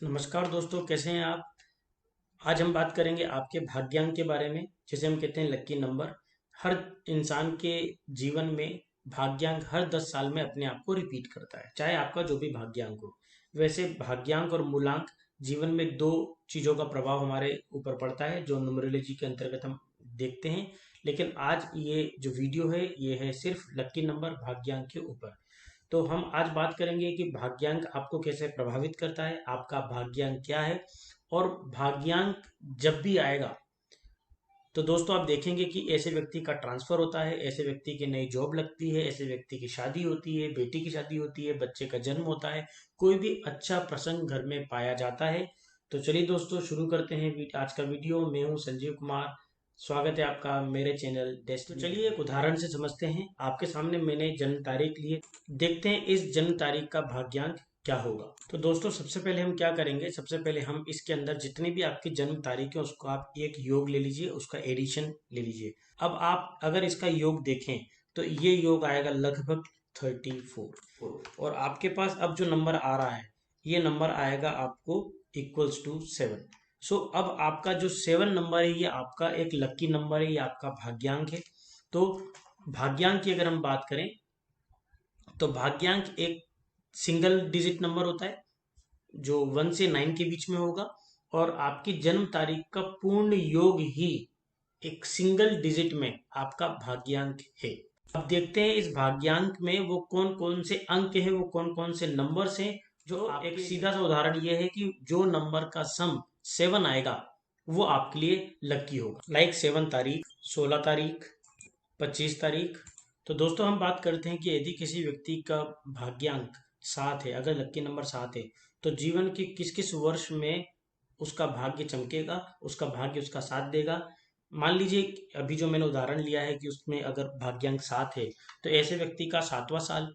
नमस्कार दोस्तों, कैसे हैं आप। आज हम बात करेंगे आपके भाग्यांक के बारे में, जिसे हम कहते हैं लकी नंबर। हर इंसान के जीवन में भाग्यांक हर 10 साल में अपने आप को रिपीट करता है, चाहे आपका जो भी भाग्यांक हो। वैसे भाग्यांक और मूलांक जीवन में दो चीज़ों का प्रभाव हमारे ऊपर पड़ता है, जो न्यूमरोलॉजी के अंतर्गत हम देखते हैं। लेकिन आज ये जो वीडियो है ये है सिर्फ लकी नंबर भाग्यांक के ऊपर। तो हम आज बात करेंगे कि भाग्यांक आपको कैसे प्रभावित करता है, आपका भाग्यांक क्या है, और भाग्यांक जब भी आएगा तो दोस्तों आप देखेंगे कि ऐसे व्यक्ति का ट्रांसफर होता है, ऐसे व्यक्ति की नई जॉब लगती है, ऐसे व्यक्ति की शादी होती है, बेटी की शादी होती है, बच्चे का जन्म होता है, कोई भी अच्छा प्रसंग घर में पाया जाता है। तो चलिए दोस्तों शुरू करते हैं आज का वीडियो। मैं हूं संजीव कुमार, स्वागत है आपका मेरे चैनल डेस्टिनी। तो चलिए एक उदाहरण से समझते हैं। आपके सामने मैंने जन्म तारीख ली है, देखते हैं इस जन्म तारीख का भाग्यांक क्या होगा। तो दोस्तों सबसे पहले हम क्या करेंगे, सबसे पहले हम इसके अंदर जितनी भी आपकी जन्म तारीख है उसको आप एक योग ले लीजिए, उसका एडिशन ले लीजिए। अब आप अगर इसका योग देखें तो ये योग आएगा लगभग 34, और आपके पास अब जो नंबर आ रहा है ये नंबर आएगा आपको इक्वल्स टू 7। सो अब आपका जो 7 नंबर है ये आपका एक लकी नंबर है, ये आपका भाग्यांक है। तो भाग्यांक की अगर हम बात करें तो भाग्यांक एक सिंगल डिजिट नंबर होता है जो 1 से 9 के बीच में होगा, और आपकी जन्म तारीख का पूर्ण योग ही एक सिंगल डिजिट में आपका भाग्यांक है। अब देखते हैं इस भाग्यांक में वो कौन कौन से अंक हैं, वो कौन कौन से नंबर्स हैं। जो एक सीधा सा उदाहरण ये है कि जो नंबर का सम 7 आएगा वो आपके लिए लकी होगा। लाइक 7 तारीख, 16 तारीख, 25 तारीख। तो दोस्तों हम बात करते हैं कि यदि किसी व्यक्ति का भाग्यांक 7 है, अगर लकी नंबर 7 है, तो जीवन के किस किस वर्ष में उसका भाग्य चमकेगा, उसका भाग्य उसका साथ देगा। मान लीजिए अभी जो मैंने उदाहरण लिया है कि उसमें अगर भाग्यांक 7 है, तो ऐसे व्यक्ति का 7वां साल,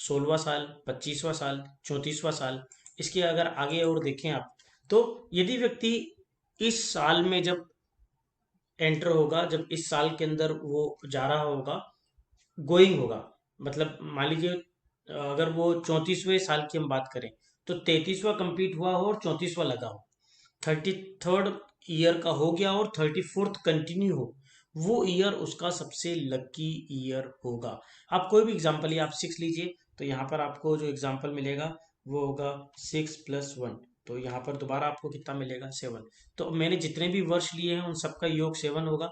16वां साल, 25वां साल, 34वां साल। इसके अगर आगे और देखें आप, तो यदि व्यक्ति इस साल में जब एंटर होगा, जब इस साल के अंदर वो जा रहा होगा, गोइंग होगा, मतलब मान लीजिए अगर वो 34वें साल की हम बात करें तो 33वां कंप्लीट हुआ हो और 34वां लगा हो, 33rd ईयर का हो गया और 34th कंटिन्यू हो, वो ईयर उसका सबसे लकी ईयर होगा। आप कोई भी एग्जांपल लिए, आप 6 लीजिए, तो यहाँ पर आपको जो एग्जांपल मिलेगा वो होगा 6 + 1। तो यहाँ पर दोबारा आपको कितना मिलेगा, 7। तो मैंने जितने भी वर्ष लिए हैं उन सबका योग 7 होगा,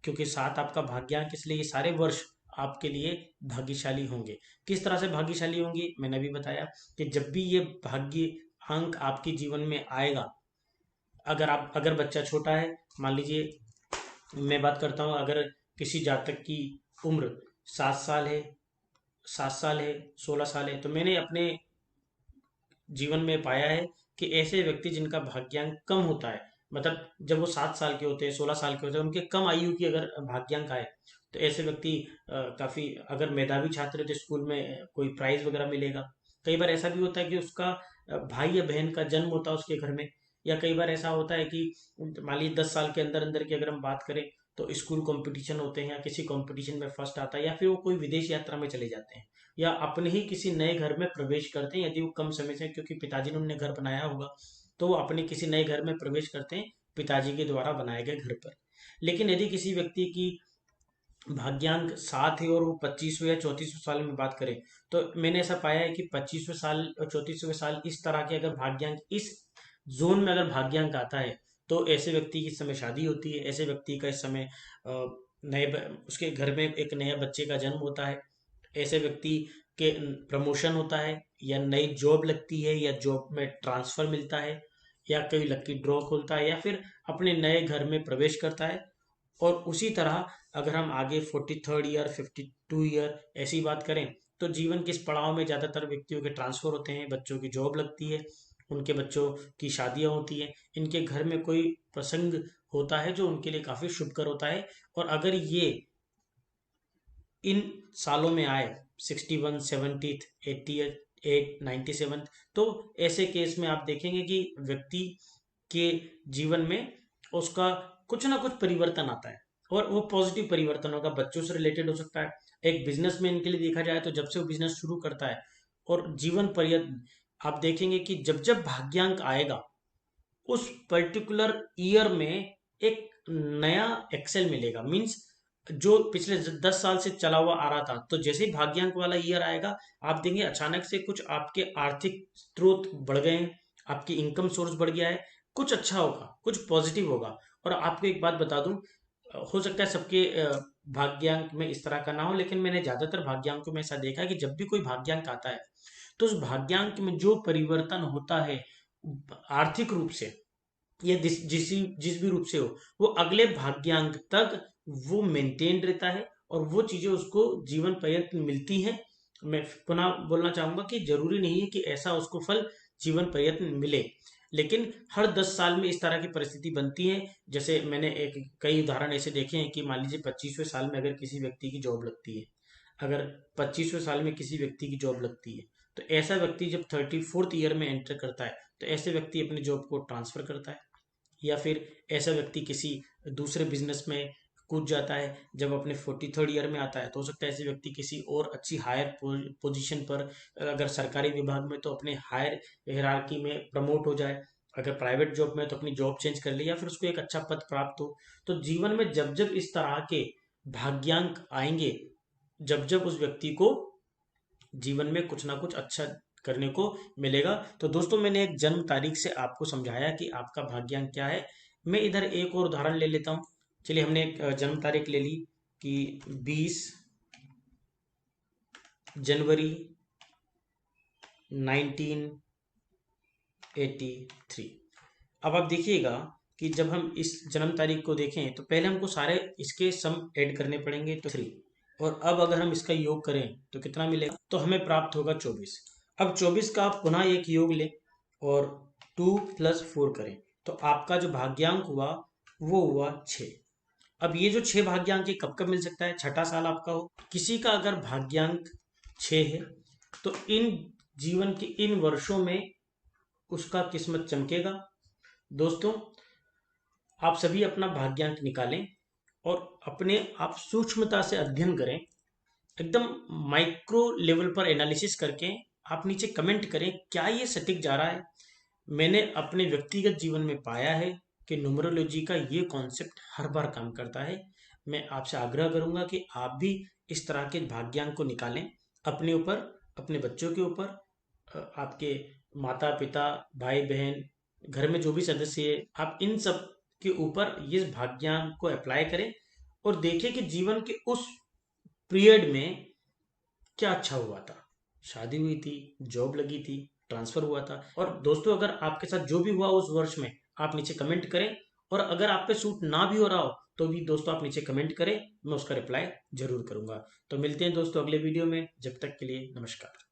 क्योंकि 7 आपका भाग्यांक, इसलिए ये सारे वर्ष आपके लिए भाग्यशाली होंगे। किस तरह से भाग्यशाली होंगे मैंने अभी बताया कि जब भी ये भाग्य अंक आपके जीवन में आएगा, अगर बच्चा छोटा है, मान लीजिए मैं बात करता हूँ, अगर किसी जातक की उम्र 7 साल है, 7 साल है, 16 साल है, तो मैंने अपने जीवन में पाया है कि ऐसे व्यक्ति जिनका भाग्यांक कम होता है, मतलब जब वो 7 साल के होते हैं, 16 साल के होते हैं, उनके कम आयु की अगर भाग्यांक आए, तो ऐसे व्यक्ति काफी, अगर मेधावी छात्र है तो स्कूल में कोई प्राइज वगैरह मिलेगा। कई बार ऐसा भी होता है कि उसका भाई या बहन का जन्म होता है उसके घर में, या कई बार ऐसा होता है कि मान लीजिए 10 साल के अंदर अंदर की अगर हम बात करें तो स्कूल कंपटीशन होते हैं, या किसी कंपटीशन में फर्स्ट आता है, या फिर वो कोई विदेश यात्रा में चले जाते हैं, या अपने ही किसी नए घर में प्रवेश करते हैं। यदि वो कम समय से, क्योंकि पिताजी ने उन्हें घर बनाया होगा, तो वो अपने किसी नए घर में प्रवेश करते हैं पिताजी के द्वारा बनाए गए घर पर। लेकिन यदि किसी व्यक्ति की भाग्यांक 7 है और वो 25वें या 34वें साल में बात करें, तो मैंने ऐसा पाया है कि 25वें साल और 34वें साल इस तरह के अगर भाग्यांक इस जोन में अगर भाग्यांक आता है, तो ऐसे व्यक्ति की इस समय शादी होती है, ऐसे व्यक्ति का इस समय उसके घर में एक नया बच्चे का जन्म होता है, ऐसे व्यक्ति के प्रमोशन होता है, या नई जॉब लगती है, या जॉब में ट्रांसफर मिलता है, या कोई लकी ड्रॉ खुलता है, या फिर अपने नए घर में प्रवेश करता है। और उसी तरह अगर हम आगे 43rd ईयर, 52 ईयर ऐसी बात करें, तो जीवन के इस पड़ाव में ज़्यादातर व्यक्तियों के ट्रांसफर होते हैं, बच्चों की जॉब लगती है, उनके बच्चों की शादियां होती हैं, इनके घर में कोई प्रसंग होता है जो उनके लिए काफ़ी शुभकर होता है। और अगर ये इन सालों में आए, 61, 70, 88, 97, तो ऐसे केस में आप देखेंगे कि व्यक्ति के जीवन में उसका कुछ ना कुछ परिवर्तन आता है, और वो पॉजिटिव परिवर्तन होगा, बच्चों से रिलेटेड हो सकता है। एक बिजनेसमैन के लिए देखा जाए तो जब से वो बिजनेस शुरू करता है और जीवन पर्यंत आप देखेंगे कि जब जब भाग्यांक आएगा उस पर्टिकुलर ईयर में एक नया एक्सेल मिलेगा। मीन्स जो पिछले 10 साल से चला हुआ आ रहा था, तो जैसे ही भाग्यांक वाला ईयर आएगा आप देखेंगे अचानक से कुछ आपके आर्थिक स्रोत बढ़ गए हैं, आपकी इनकम सोर्स बढ़ गया है, कुछ अच्छा होगा, कुछ पॉजिटिव होगा। और आपको एक बात बता दूं, हो सकता है सबके भाग्यांक में इस तरह का ना हो, लेकिन मैंने ज्यादातर भाग्यांकों में ऐसा देखा है कि जब भी कोई भाग्यांक आता है तो उस भाग्यांक में जो परिवर्तन होता है आर्थिक रूप से या जिस भी रूप से हो, वो अगले भाग्यांक तक वो मेंटेन रहता है और वो चीजें उसको जीवन पर्यंत मिलती हैं। मैं पुनः बोलना चाहूंगा कि जरूरी नहीं है कि ऐसा उसको फल जीवन पर्यंत मिले, लेकिन हर 10 साल में इस तरह की परिस्थिति बनती है। जैसे मैंने कई उदाहरण ऐसे देखे हैं कि मान लीजिए 25वें साल में अगर किसी व्यक्ति की जॉब लगती है, अगर 25वें साल में किसी व्यक्ति की जॉब लगती है, तो ऐसा व्यक्ति जब 34th ईयर में एंटर करता है तो ऐसे व्यक्ति अपनी जॉब को ट्रांसफर करता है, या फिर ऐसा व्यक्ति किसी दूसरे बिजनेस में कूद जाता है। जब अपने 43rd ईयर में आता है तो हो सकता है ऐसे व्यक्ति किसी और अच्छी हायर पोजीशन पर, अगर सरकारी विभाग में तो अपने हायर हिरार्की में प्रमोट हो जाए, अगर प्राइवेट जॉब में तो अपनी जॉब चेंज कर ले, या फिर उसको एक अच्छा पद प्राप्त हो। तो जीवन में जब जब इस तरह के भाग्यांक आएंगे, जब जब उस व्यक्ति को जीवन में कुछ ना कुछ अच्छा करने को मिलेगा। तो दोस्तों मैंने एक जन्म तारीख से आपको समझाया कि आपका भाग्यांक क्या है। मैं इधर एक और उदाहरण ले लेता हूँ। चलिए हमने एक जन्म तारीख ले ली कि 20 जनवरी 1983। अब आप देखिएगा कि जब हम इस जन्म तारीख को देखें तो पहले हमको सारे इसके सम ऐड करने पड़ेंगे, तो 3। और अब अगर हम इसका योग करें तो कितना मिलेगा, तो हमें प्राप्त होगा 24। अब 24 का आप पुनः एक योग लें और 2 + 4 करें, तो आपका जो भाग्यांक हुआ वो हुआ 6। अब ये जो 6 भाग्यांक ये कब कब मिल सकता है, छठा साल आपका हो। किसी का अगर भाग्यांक 6 है तो इन जीवन के इन वर्षों में उसका किस्मत चमकेगा। दोस्तों आप सभी अपना भाग्यांक निकालें और अपने आप सूक्ष्मता से अध्ययन करें, एकदम माइक्रो लेवल पर एनालिसिस करके आप नीचे कमेंट करें क्या ये सटीक जा रहा है। मैंने अपने व्यक्तिगत जीवन में पाया है कि न्यूमरोलॉजी का ये कॉन्सेप्ट हर बार काम करता है। मैं आपसे आग्रह करूंगा कि आप भी इस तरह के भाग्यांक को निकालें अपने ऊपर, अपने बच्चों के ऊपर, आपके माता पिता भाई बहन घर में जो भी सदस्य है, आप इन सब के ऊपर इस भाग्यांक को अप्लाई करें और देखें कि जीवन के उस पीरियड में क्या अच्छा हुआ था। शादी हुई थी, जॉब लगी थी, ट्रांसफर हुआ था। और दोस्तों अगर आपके साथ जो भी हुआ उस वर्ष में आप नीचे कमेंट करें, और अगर आप पे सूट ना भी हो रहा हो तो भी दोस्तों आप नीचे कमेंट करें, मैं उसका रिप्लाई जरूर करूंगा। तो मिलते हैं दोस्तों अगले वीडियो में, जब तक के लिए नमस्कार।